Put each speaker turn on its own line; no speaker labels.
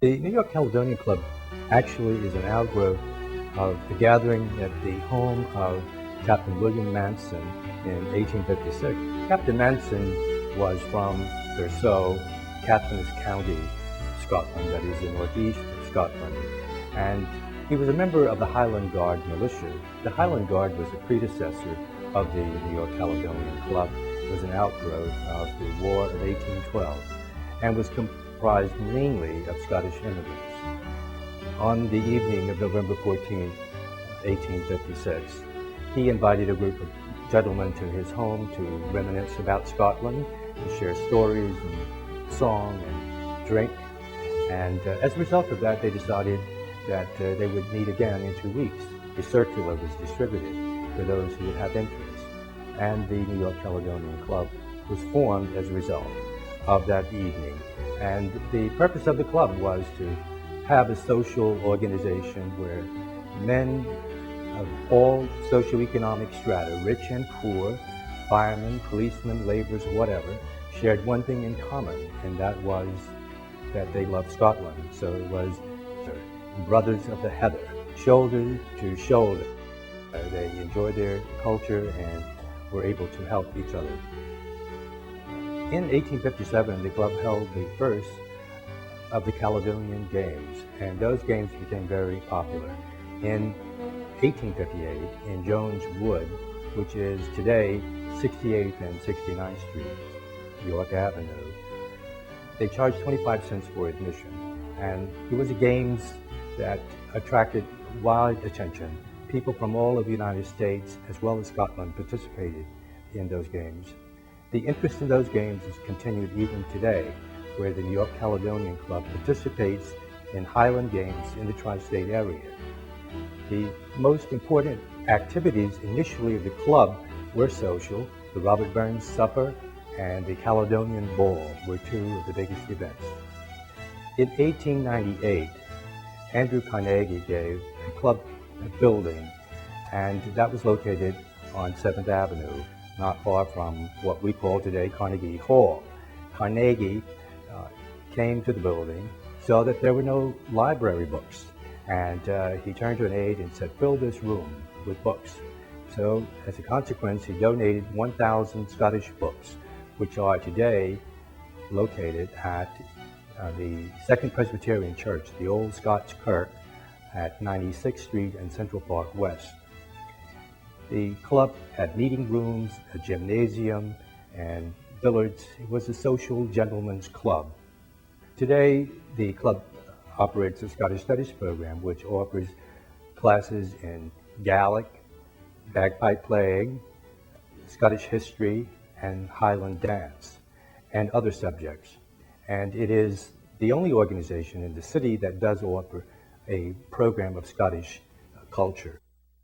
The New York Caledonian Club actually is an outgrowth of the gathering at the home of Captain William Manson in 1856. Captain Manson was from Verso, Caithness County, Scotland, that is the northeast of Scotland, and he was a member of the Highland Guard militia. The Highland Guard was a predecessor of the New York Caledonian Club. It was an outgrowth of the War of 1812 and was comprised mainly of Scottish immigrants. On the evening of November 14, 1856, he invited a group of gentlemen to his home to reminisce about Scotland, to share stories and song and drink. And as a result of that, they decided that they would meet again in 2 weeks. A circular was distributed for those who would have interest, and the New York Caledonian Club was formed as a result of that evening. And the purpose of the club was to have a social organization where men of all socioeconomic strata, rich and poor, firemen, policemen, laborers, whatever, shared one thing in common, and that was that they loved Scotland. So it was brothers of the heather, shoulder to shoulder. They enjoyed their culture and were able to help each other. In 1857, the club held the first of the Caledonian Games, and those games became very popular. In 1858, in Jones Wood, which is today 68th and 69th Street, York Avenue, they charged 25 cents for admission, and it was a games that attracted wide attention. People from all of the United States, as well as Scotland, participated in those games. The interest in those games is continued even today, where the New York Caledonian Club participates in Highland Games in the tri-state area. The most important activities initially of the club were social. The Robert Burns Supper and the Caledonian Ball were two of the biggest events. In 1898, Andrew Carnegie gave the club a building, and that was located on 7th Avenue, not far from what we call today Carnegie Hall. Carnegie came to the building, saw that there were no library books, and he turned to an aide and said, "Fill this room with books." So as a consequence, he donated 1,000 Scottish books, which are today located at the Second Presbyterian Church, the Old Scots Kirk at 96th Street and Central Park West. The club had meeting rooms, a gymnasium, and billiards. It was a social gentleman's club. Today, the club operates a Scottish Studies program, which offers classes in Gaelic, bagpipe playing, Scottish history, and Highland dance, and other subjects. And it is the only organization in the city that does offer a program of Scottish culture.